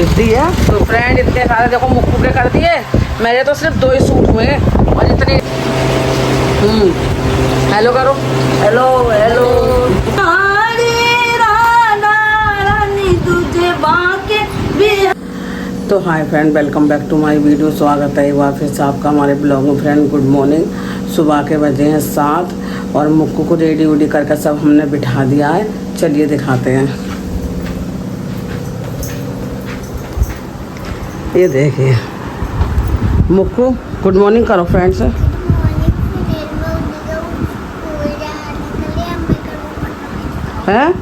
जिद्दी है। तो फ्रेंड इतने सारे देखो मुक्कू के कर दिए, मेरे तो सिर्फ 2 ही सूट हुए और इतने। हेलो करो, हेलो हेलो। तो hi friend, welcome back to my video. स्वागत है एक बार फिर से आपका हमारे ब्लॉग में। Friend good morning. सुबह के बजे हैं 7 और मुक्कू को रेडी उडी करके सब हमने बिठा दिया है। चलिए दिखाते हैं। ये देखिए मुक्कू, गुड मॉर्निंग करो फ्रेंड से। हैं?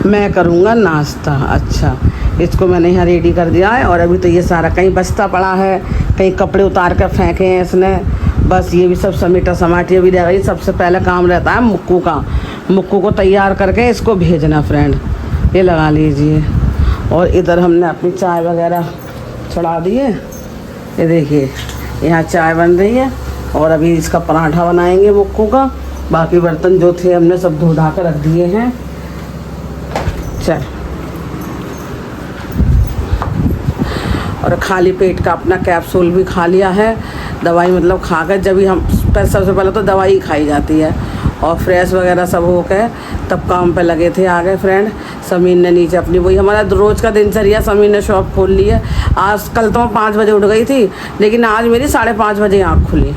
मैं करूँगा नाश्ता। अच्छा, इसको मैंने यहाँ रेडी कर दिया है और अभी तो ये सारा कहीं बस्ता पड़ा है, कहीं कपड़े उतार कर फेंके हैं इसने। बस ये भी सब समेटा समाटी अभी रह गई। सबसे पहले काम रहता है मुक्कू का, मुक्कू को तैयार करके इसको भेजना। फ्रेंड ये लगा लीजिए। और इधर हमने अपनी चाय वगैरह चढ़ा दी है। ये देखिए यहाँ चाय बन रही है और अभी इसका पराठा बनाएंगे मुक्कू का। बाकी बर्तन जो थे हमने सब धो धा कर रख दिए हैं। चल, और खाली पेट का अपना कैप्सूल भी खा लिया है। दवाई मतलब खा कर जब भी हम सबसे पहले तो दवाई खाई जाती है और फ्रेश वगैरह सब हो गए तब काम पे लगे थे। आ गए फ्रेंड। समीर ने नीचे अपनी वही हमारा रोज़ का दिनचर्या, समीर ने शॉप खोल ली है। आज कल तो मैं 5 बजे उठ गई थी, लेकिन आज मेरी 5:30 बजे आँख खुली।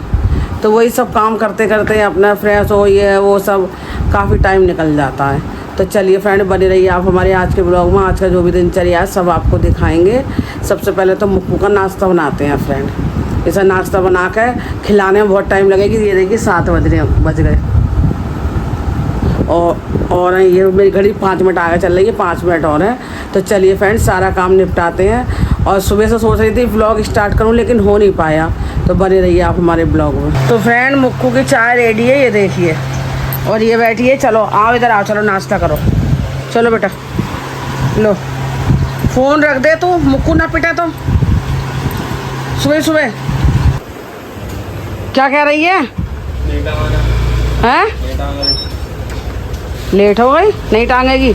तो वही सब काम करते करते अपना फ्रेश हो ये वो सब काफ़ी टाइम निकल जाता है। तो चलिए फ्रेंड बने रहिए आप हमारे आज के ब्लॉग में। आज का जो भी दिनचर्या है सब आपको दिखाएंगे। सबसे पहले तो मुक्कू का नाश्ता बनाते हैं फ्रेंड। इसे नाश्ता बना कर खिलाने में बहुत टाइम लगेगी। ये देखिए 7 बज गए और ये मेरी घड़ी 5 मिनट आगे चल रही है, 5 मिनट और है। तो चलिए फ्रेंड सारा काम निपटाते हैं। और सुबह से सोच रही थी ब्लॉग स्टार्ट करूं लेकिन हो नहीं पाया। तो बने रहिए आप हमारे ब्लॉग में। तो फ्रेंड मुक्कू की चाय रेडी है, ये देखिए। और ये बैठी है। चलो आओ इधर आओ, चलो नाश्ता करो। चलो बेटा लो, फ़ोन रख दे तू, मुक्कू ना पिटे तो। सुबह सुबह क्या कह रही है? हैं? लेट हो गई? नहीं टांगेगी।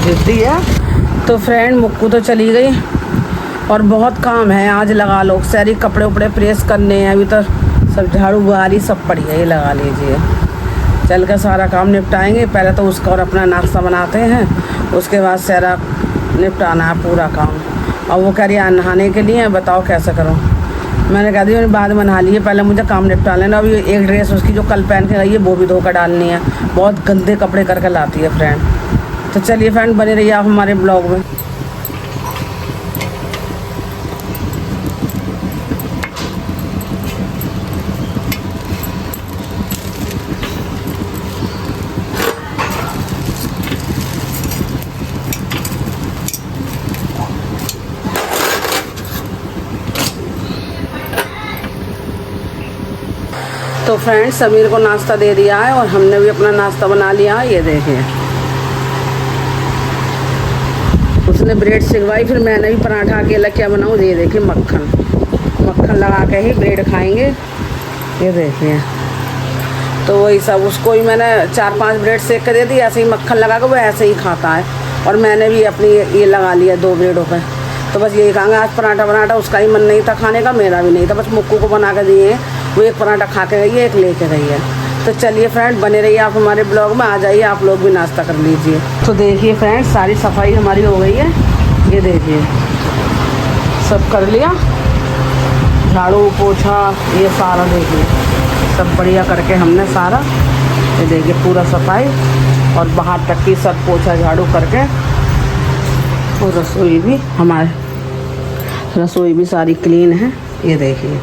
जिद्दी है। तो फ्रेंड मुक्कू तो चली गई और बहुत काम है आज। लगा लो सारी कपड़े उपड़े प्रेस करने हैं। अभी तो सब झाड़ू बुहारी सब पड़ी है, ये लगा लीजिए। चल कर सारा काम निपटाएंगे। पहले तो उसका और अपना नाश्ता बनाते हैं, उसके बाद सारा निपटाना है पूरा काम। और वो कह रही है नहाने के लिए, बताओ कैसे करूँ। मैंने कह दिया बाद में नहा लिए, पहले मुझे काम निपटा लेना। अभी एक ड्रेस उसकी जो कल पहन के गई है वो भी धोकर डालनी है। बहुत गंदे कपड़े करके लाती है फ्रेंड। तो चलिए फ्रेंड बने रहिए आप हमारे ब्लॉग में। तो फ्रेंड समीर को नाश्ता दे दिया है और हमने भी अपना नाश्ता बना लिया है। ये देखिए उसने ब्रेड सिकवाई, फिर मैंने भी पराठा अकेला क्या बनाऊँ। ये देखिए मक्खन लगा के ही ब्रेड खाएंगे। ये देखिए तो वही सब उसको ही मैंने 4-5 ब्रेड सेक के दे दी। ऐसे ही मक्खन लगा के वो ऐसे ही खाता है। और मैंने भी अपनी ये लगा लिया 2 ब्रेडों पर। तो बस यही कहांगे आज पराठा उसका ही मन नहीं था खाने का, मेरा भी नहीं था। बस मुक्कू को बना कर दिए हैं, वो एक पराठा खा के गई है, एक लेके गई है। तो चलिए फ्रेंड बने रहिए आप हमारे ब्लॉग में। आ जाइए आप लोग भी नाश्ता कर लीजिए। तो देखिए फ्रेंड सारी सफाई हमारी हो गई है। ये देखिए सब कर लिया, झाड़ू पोछा ये सारा देखिए सब बढ़िया करके हमने सारा। ये देखिए पूरा सफाई और बाहर तक की सब पोछा झाड़ू करके। और रसोई भी रसोई सारी क्लीन है। ये देखिए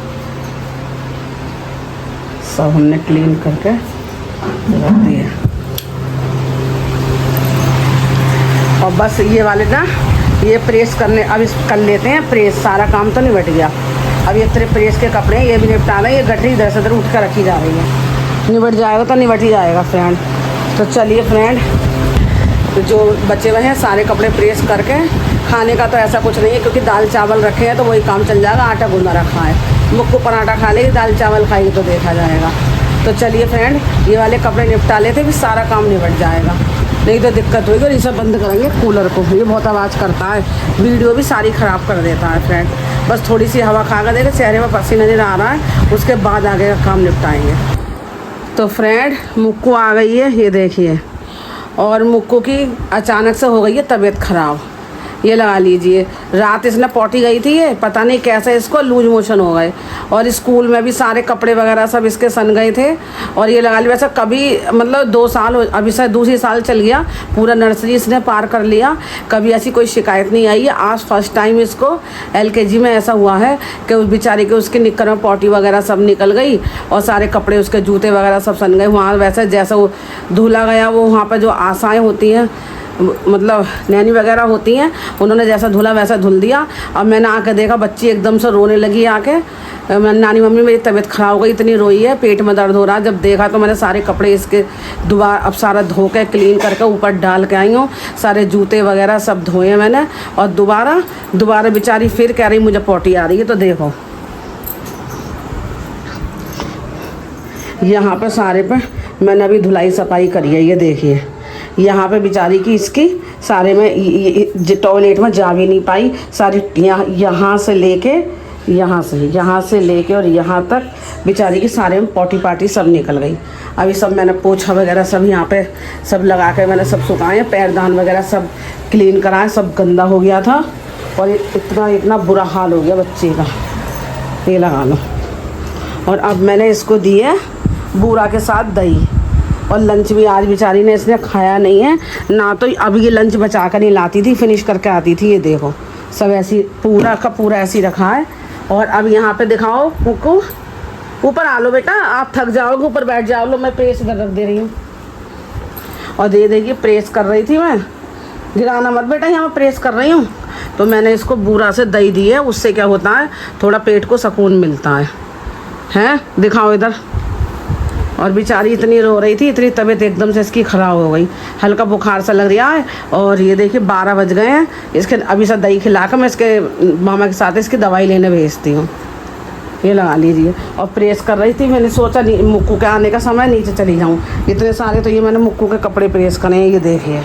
सब हमने क्लीन करके रख दिया। और बस ये वाले ना ये प्रेस करने अब इस कर लेते हैं प्रेस। सारा काम तो निपट गया। अब ये तेरे प्रेस के कपड़े ये भी निपटाना है। ये गठरी इधर से उधर उठ कर रखी जा रही है। निपट जाएगा तो निपट ही जाएगा फ्रेंड। तो चलिए फ्रेंड, तो जो बचे हुए हैं सारे कपड़े प्रेस करके खाने का तो ऐसा कुछ नहीं है, क्योंकि दाल चावल रखे हैं तो वही काम चल जाएगा। आटा गूंदा रखा है, मुक्कू पराठा खा लेगी, दाल चावल खाएगी तो देखा जाएगा। तो चलिए फ्रेंड, ये वाले कपड़े निपटा लेते, फिर सारा काम निपट जाएगा, नहीं तो दिक्कत होगी। और ये सब बंद करेंगे कूलर को, ये बहुत आवाज़ करता है, वीडियो भी सारी ख़राब कर देता है फ्रेंड। बस थोड़ी सी हवा खा कर देगा, चेहरे में पसीना नज़र आ रहा है, उसके बाद आगे का काम निपटाएंगे। तो फ्रेंड मुक्कू आ गई है, ये देखिए, और मुक्कू की अचानक से हो गई है तबीयत ख़राब। ये लगा लीजिए, रात इसने पॉटी गई थी, ये पता नहीं कैसे इसको लूज मोशन हो गए, और स्कूल में भी सारे कपड़े वगैरह सब इसके सन गए थे। और ये लगा लिया वैसे कभी, मतलब 2 साल अभी से दूसरी साल चल गया, पूरा नर्सरी इसने पार कर लिया, कभी ऐसी कोई शिकायत नहीं आई है। आज फर्स्ट टाइम इसको LKG में ऐसा हुआ है कि उस बेचारी के उसके निक्कर में पॉटी वगैरह सब निकल गई, और सारे कपड़े उसके जूते वगैरह सब सन गए। वहाँ वैसे जैसा वो धुला गया, वो वहाँ पर जो आशाएँ होती हैं, मतलब नैनी वगैरह होती हैं, उन्होंने जैसा धुला वैसा धुल दिया। अब मैंने आके देखा, बच्ची एकदम से रोने लगी आके, नानी मम्मी मेरी तबीयत ख़राब हो गई, इतनी रोई है, पेट में दर्द हो रहा है। जब देखा तो मैंने सारे कपड़े इसके दोबारा अब सारा धो के क्लीन करके ऊपर डाल के आई हूँ, सारे जूते वगैरह सब धोए मैंने। और दोबारा बेचारी फिर कह रही मुझे पॉटी आ रही है। तो देखो यहाँ पे सारे पे मैंने अभी धुलाई सफाई करी है, ये देखिए, यहाँ पे बेचारी की इसकी सारे में टॉयलेट में जा भी नहीं पाई, सारी यहाँ से लेके और यहाँ तक बेचारी की सारे में पॉटी पाटी सब निकल गई। अभी सब मैंने पोछा वगैरह सब यहाँ पे सब लगा के मैंने सब सुखाए, पैरदान वगैरह सब क्लीन कराए, सब गंदा हो गया था, और इतना बुरा हाल हो गया बच्चे का। ये लगा लो। और अब मैंने इसको दी है बूरा के साथ दही, और लंच भी आज बेचारी ने इसने खाया नहीं है ना, तो अब ये लंच बचा कर नहीं लाती थी, फिनिश करके आती थी। ये देखो सब ऐसी पूरा का पूरा ऐसी रखा है। और अब यहाँ पे दिखाओ मुक्कू, ऊपर आ लो बेटा, आप थक जाओगे, ऊपर बैठ जाओ। लो मैं प्रेस इधर रख दे रही हूँ, और दे देगी, प्रेस कर रही थी मैं, गिराना मत बेटा, यहाँ प्रेस कर रही हूँ। तो मैंने इसको बूरा से दही दी है, उससे क्या होता है थोड़ा पेट को सुकून मिलता है। हैं दिखाओ इधर। और बेचारी इतनी रो रही थी, इतनी तबीयत एकदम से इसकी ख़राब हो गई, हल्का बुखार सा लग रहा है। और ये देखिए 12 बज गए हैं, इसके अभी से दही खिला कर मैं इसके मामा के साथ इसकी दवाई लेने भेजती हूँ। ये लगा लीजिए। और प्रेस कर रही थी, मैंने सोचा मुक्कू के आने का समय नीचे चली जाऊँ, इतने सारे तो ये मैंने मुक्कू के कपड़े प्रेस करे हैं। ये देखिए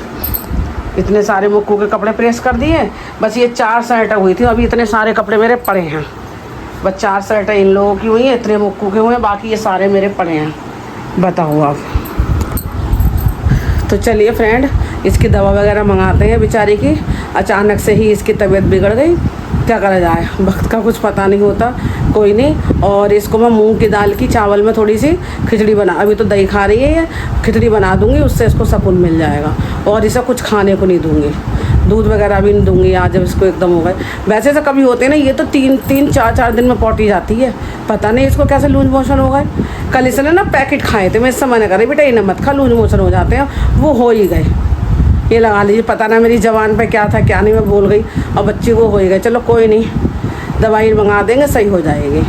इतने सारे मुक्कू के कपड़े प्रेस कर दिए, बस ये 4 शर्टें हुई थी, अभी इतने सारे कपड़े मेरे पड़े हैं, बस 4 शर्टें इन लोगों की हुई हैं, इतने मुक्कू के हुए हैं, बाकी ये सारे मेरे पड़े हैं। बताओ आप। तो चलिए फ्रेंड, इसकी दवा वगैरह मंगाते हैं। बेचारी की अचानक से ही इसकी तबीयत बिगड़ गई, क्या करा जाए, वक्त का कुछ पता नहीं होता। कोई नहीं। और इसको मैं मूंग की दाल की चावल में थोड़ी सी खिचड़ी बना, अभी तो दही खा रही है, खिचड़ी बना दूंगी, उससे इसको सुकून मिल जाएगा। और इसे कुछ खाने को नहीं दूंगी, दूध वगैरह भी नहीं दूंगी आज, जब इसको एकदम हो गए। वैसे तो कभी होते ना, ये तो 3-4 दिन में पॉटी जाती है, पता नहीं इसको कैसे लूज मोशन हो गए। कल इसने ना पैकेट खाए थे, मैं इससे मना कर रही, बेटा इन्हें मत खा, लूज मोशन हो जाते हैं, वो हो ही गए। ये लगा लीजिए, पता ना मेरी ज़बान पे क्या था क्या नहीं, मैं भूल गई, और बच्ची को हो ही गए। चलो कोई नहीं, दवाई मंगा देंगे, सही हो जाएगी।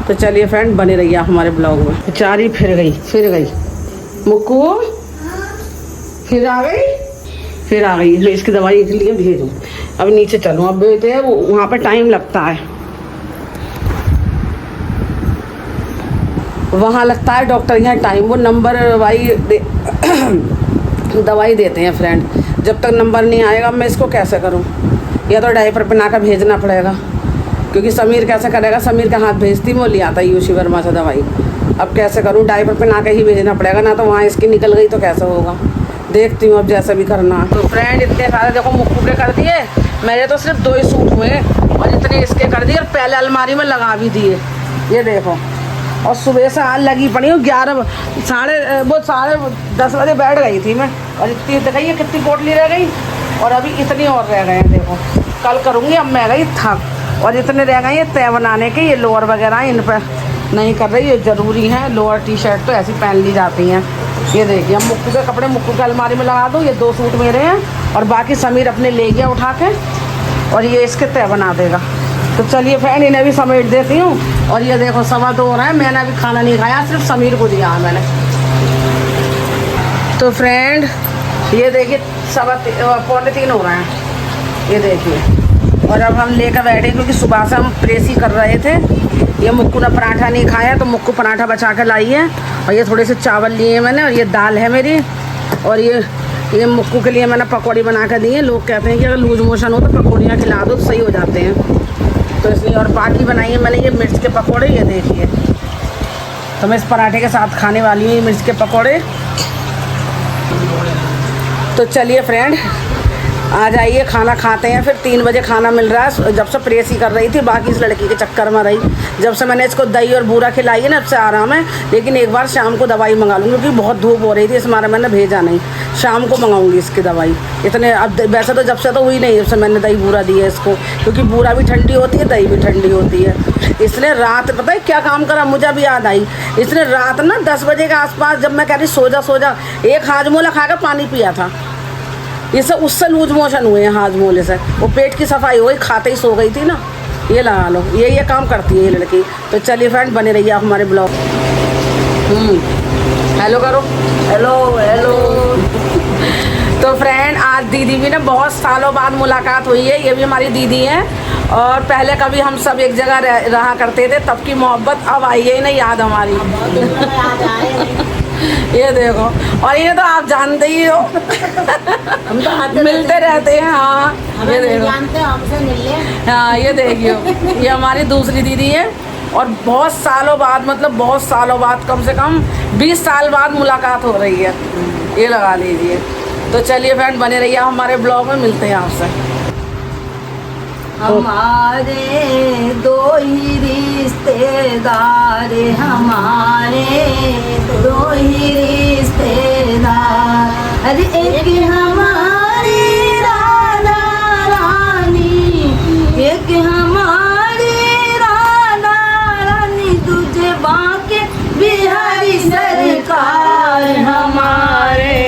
तो चलिए फ्रेंड, बने रहिए हमारे ब्लॉग में। बेचारी फिर गई मुक्कू, फिर आ गई। मैं इसकी दवाई के लिए भेजूँ, अब नीचे चलूँ, अब बेटे वो वहाँ पर टाइम लगता है, वहाँ लगता है डॉक्टर यहाँ टाइम, वो नंबर दवाई देते हैं फ्रेंड। जब तक नंबर नहीं आएगा मैं इसको कैसे करूँ, या तो डायपर पहना कर भेजना पड़ेगा, क्योंकि समीर कैसे करेगा, समीर के हाथ भेजती वो ले आता यूशी वर्मा से दवाई। अब कैसे करूँ, डायपर पहना के ही भेजना पड़ेगा ना, तो वहाँ इसकी निकल गई तो कैसे होगा, देखती हूँ अब जैसा भी करना। तो फ्रेंड इतने सारे देखो मुक्कू के कर दिए, मेरे तो सिर्फ 2 ही सूट हुए, और इतने इसके कर दिए, और पहले अलमारी में लगा भी दिए, ये देखो। और सुबह से आज लगी पड़ी हूँ, 10 बजे बैठ गई थी मैं, और इतनी देखिए कितनी पोटली रह गई, और अभी इतनी और रह गए हैं देखो, कल करूँगी। अब मैं गई थक, और इतने रह गए ये तय बनाने के, ये लोअर वगैरह इन पर नहीं कर रही, ये ज़रूरी है, लोअर टी-शर्ट तो ऐसी पहन ली जाती हैं। ये देखिए मुक्कू के कपड़े मुक्कू के अलमारी में लगा दूँ, ये 2 सूट मेरे हैं, और बाकी समीर अपने ले गया उठा के, और ये इसके तय बना देगा। तो चलिए फ्रेंड, इन्हें भी समेट देती हूँ। और ये देखो 2:15 हो रहा है, मैंने अभी खाना नहीं खाया, सिर्फ समीर को दिया है मैंने। तो फ्रेंड ये देखिए 2:15 हो रहा है, ये देखिए और अब हम लेकर बैठे क्योंकि सुबह से हम प्रेस ही कर रहे थे। ये मुक्कू ने पराठा नहीं खाया तो मुक्कू पराठा बचा कर लाई है। और ये थोड़े से चावल लिए मैंने और ये दाल है मेरी। और ये मुक्कू के लिए मैंने पकौड़ी बना कर दी है। लोग कहते हैं कि अगर लूज मोशन हो तो पकौड़ियाँ खिला दो तो सही हो जाते हैं, तो इसलिए। और बाकी बनाई है मैंने ये मिर्च के पकौड़े, ये देखिए। तो मैं इस पराठे के साथ खाने वाली हूँ ये मिर्च के पकौड़े। तो चलिए फ्रेंड, आ जाइए खाना खाते हैं। फिर 3 बजे खाना मिल रहा है। जब से प्रेस ही कर रही थी, बाकी इस लड़की के चक्कर में रही। जब से मैंने इसको दही और बूरा खिलाई है ना, अब से आराम है। लेकिन एक बार शाम को दवाई मंगा लूँगी क्योंकि बहुत धूप हो रही थी, इस मारे मैंने भेजा नहीं। शाम को मंगाऊंगी इसकी दवाई। इतने अब वैसे तो जब से तो हुई नहीं, जब से मैंने दही बूरा दी है इसको, क्योंकि बूरा भी ठंडी होती है, दही भी ठंडी होती है। इसने रात पता है क्या काम करा, मुझे अभी याद आई। इसने रात ना 10 बजे के आसपास, जब मैं कह रही सो जा, एक हाजमोला खा कर पानी पिया था। इससे उससे लूज मोशन हुए हैं हाजमोले से। वो पेट की सफाई हो गई, खाते ही सो गई थी ना। ये लगा लो, ये काम करती है ये लड़की। तो चलिए फ्रेंड, बने रहिए आप हमारे ब्लॉग। हेलो करो, हेलो हेलो। तो फ्रेंड, आज दीदी भी ना बहुत सालों बाद मुलाकात हुई है। ये भी हमारी दीदी हैं और पहले कभी हम सब एक जगह रहा करते थे, तब की मोहब्बत अब आई है ना याद हमारी। ये देखो, और ये तो आप जानते ही हो। हम तो मिलते रहते हैं। हाँ ये देखो, हमसे मिले। हाँ ये देखियो, ये हमारी दूसरी दीदी है और बहुत सालों बाद, मतलब बहुत सालों बाद, कम से कम 20 साल बाद मुलाकात हो रही है। ये लगा लीजिए। तो चलिए फ्रेंड, बने रहिए हमारे ब्लॉग में, मिलते हैं आपसे। हमारे दो ही रिश्तेदार, हमारे दो ही रिश्तेदार। अरे एक हमारी राधा रानी, एक हमारी राधा रानी, दूजे बाके बिहारी सरकार। हमारे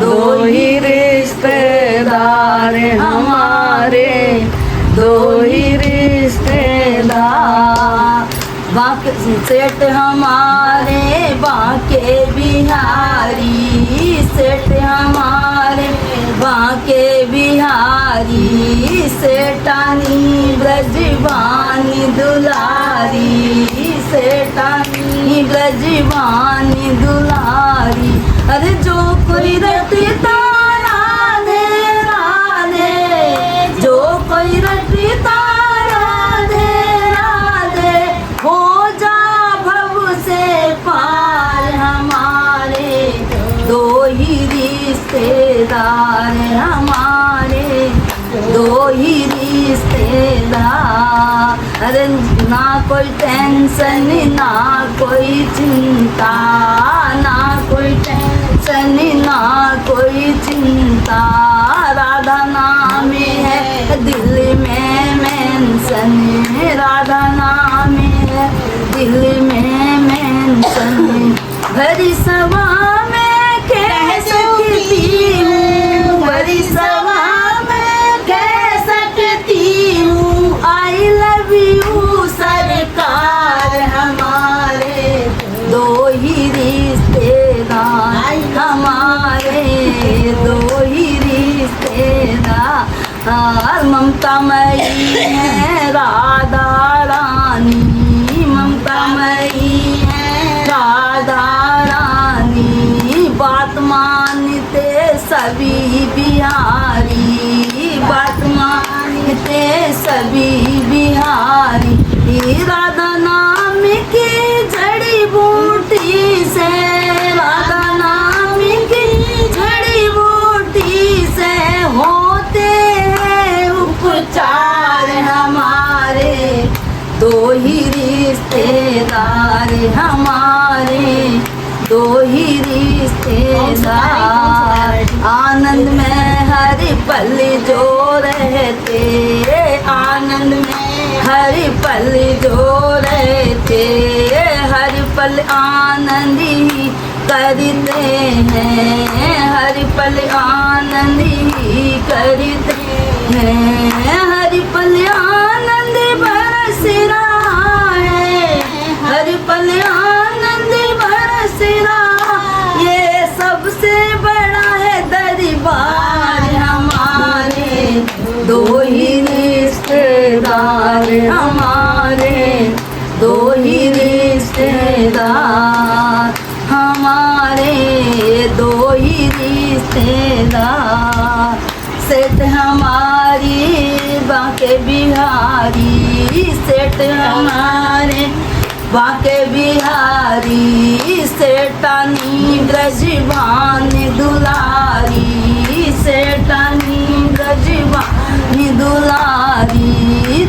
दो ही रिश्तेदार, हमारे दो ही रिश्तेदार। बाके सेठ हमारे बाके बिहारी, सेठ हमारे बाके बिहारी। सेठानी ब्रजवानी दुलारी, सेठानी ब्रजवानी दुलारी। अरे जो कोई रटता राधे राधे, जो कोई रटता राधे राधे, हो जा भव से पार। हमारे दो ही रिश्तेदार, हमारे दो ही रिश्तेदार। अरे ना कोई टेंशन, ना कोई चिंता, ना कोई टेंशन, ना कोई चिंता। राधा नाम है दिल में मेंशन, राधा नाम है दिल में मेंशन। भरी सभा में कह सकती हूँ, भरी सभा में कह सकती हूँ, आई लव यू सरकार। हमारे दो ही रिश्तेदार, हमारे दो ही रिश्तेदार। ममता मई है राधा रानी, ममता मई है राधा रानी। बात मानते सभी बिहारी, बात मानते सभी बिहारी। राधा नाम की जड़ी बूटी से, राधा नाम की जड़ी बूटी से होते हैं उपचार। हमारे दो ही रिश्तेदार, हमारे दो ही रिश्तेदार। आनंद में हर पल जो रहते, आनंद में हर पल जो रहते, हर पल आनंद ही करते हैं, हर पल आनंद ही करते हैं। हर पल आनंद बरस रहा है, हर पल आनंद बरस रहा। ये सबसे बड़ा है दरबार। हमारे दो ही हमारे दो ही रिश्तेदार, हमारे दो ही रिश्तेदार। सेठ हमारी बांके बिहारी, सेठ हमारे बांके बिहारी, सेठानी ब्रजभानी दुलारी, सेठानी ब्रजभानी दुलारी।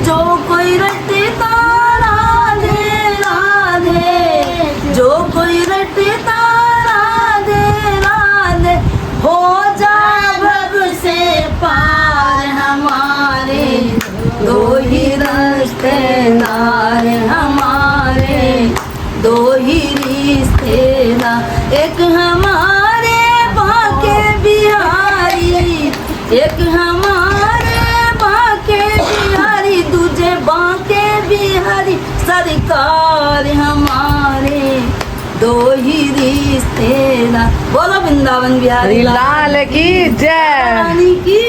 जो कोई रटता राधे राधे, जो कोई रटता राधे राधे, हो जा भव से पार, हमारे दो ही रिश्तेदार, हमारे दो ही रिश्तेदार। एक हमारे बांके बिहारी, एक हमारे बांके बिहारी, दूजे बांके बिहारी सरकार, हमारे दो ही रिश्तेदार। बोलो वृंदावन बिहारी लाल की जय। रानी की।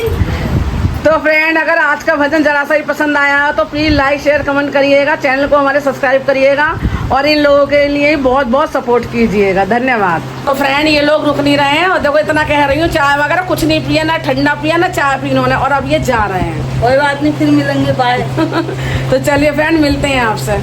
तो फ्रेंड, अगर आज का भजन जरा सा ही पसंद आया हो तो प्लीज़ लाइक शेयर कमेंट करिएगा, चैनल को हमारे सब्सक्राइब करिएगा और इन लोगों के लिए बहुत बहुत सपोर्ट कीजिएगा। धन्यवाद। तो फ्रेंड, ये लोग रुक नहीं रहे हैं और देखो इतना कह रही हूँ, चाय वगैरह कुछ नहीं पिया, ना ठंडा पिया ना चाय पी इन्होंने, और अब ये जा रहे हैं। कोई बात नहीं, फिर मिलेंगे, बाय। तो चलिए फ्रेंड, मिलते हैं आपसे।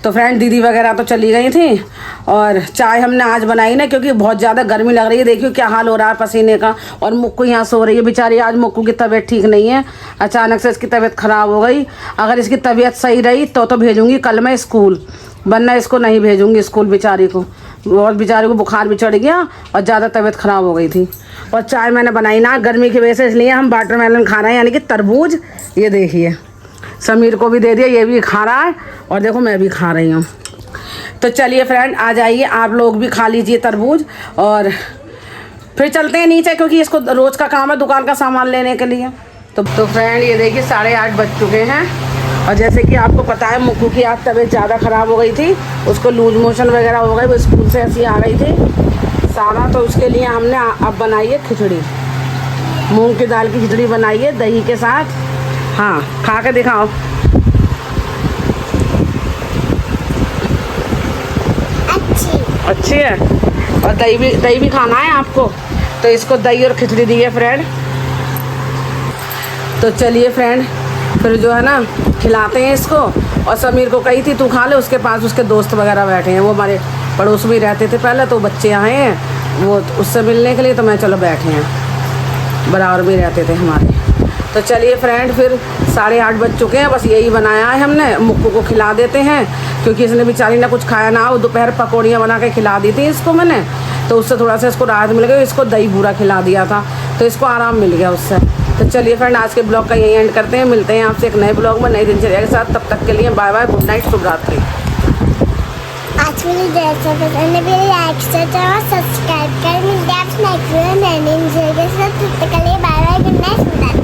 तो फ्रेंड, दीदी वगैरह तो चली गई थी और चाय हमने आज बनाई ना, क्योंकि बहुत ज़्यादा गर्मी लग रही है। देखियो क्या हाल हो रहा है पसीने का, और मुक्कू यहाँ सो रही है बेचारी। आज मुक्कू की तबीयत ठीक नहीं है, अचानक से इसकी तबीयत ख़राब हो गई। अगर इसकी तबीयत सही रही तो भेजूँगी कल मैं स्कूल, वरना इसको नहीं भेजूँगी स्कूल बेचारी को। बहुत बेचारी को बुखार भी चढ़ गया और ज़्यादा तबीयत ख़राब हो गई थी। और चाय मैंने बनाई ना गर्मी की वजह से, इसलिए हम वाटरमेलन खा रहे हैं, यानी कि तरबूज। ये देखिए, समीर को भी दे दिया, ये भी खा रहा है, और देखो मैं भी खा रही हूँ। तो चलिए फ्रेंड, आ जाइए आप लोग भी खा लीजिए तरबूज, और फिर चलते हैं नीचे, क्योंकि इसको रोज़ का काम है दुकान का सामान लेने के लिए। तो फ्रेंड, ये देखिए 8:30 बज चुके हैं, और जैसे कि आपको पता है मुक्कू की आज तबीयत ज़्यादा ख़राब हो गई थी, उसको लूज मोशन वगैरह हो गए, वो स्कूल से ऐसी आ गई थी सारा। तो उसके लिए हमने अब बनाई है खिचड़ी, मूंग की दाल की खिचड़ी बनाई है दही के साथ। हाँ, खा के दिखाओ। अच्छी है, और दही भी खाना है आपको, तो इसको दही और खिचड़ी दी है फ्रेंड। तो चलिए फ्रेंड, फिर जो है ना खिलाते हैं इसको। और समीर को कही थी तू खा ले, उसके पास उसके दोस्त वगैरह बैठे हैं, वो हमारे पड़ोस में रहते थे पहले, तो बच्चे आए हैं वो उससे मिलने के लिए, तो मैं चलो बैठे हैं, बराबर में रहते थे हमारे। तो चलिए फ्रेंड, फिर 8:30 बज चुके हैं, बस यही बनाया है हमने। मुक्कू को खिला देते हैं, क्योंकि इसने बेचारी ना कुछ खाया ना, वो दोपहर पकौड़ियाँ बना के खिला दी थी इसको मैंने, तो उससे थोड़ा सा इसको राहत मिल गई। इसको दही बूरा खिला दिया था, तो इसको आराम मिल गया उससे। तो चलिए फ्रेंड, आज के ब्लॉग का यही एंड करते हैं, मिलते हैं आपसे एक नए ब्लॉग में नई दिनचर्या के साथ। तब तक के लिए बाय बाय, गुड नाइट, शुभ रात्रि। आज के लिए जैसा पसंद है मेरे लाइक से सब्सक्राइब कर, मिलते हैं आप नेक्स्ट वीडियो में नई दिनचर्या के साथ। तब तक के लिए बाय बाय, गुड नाइट।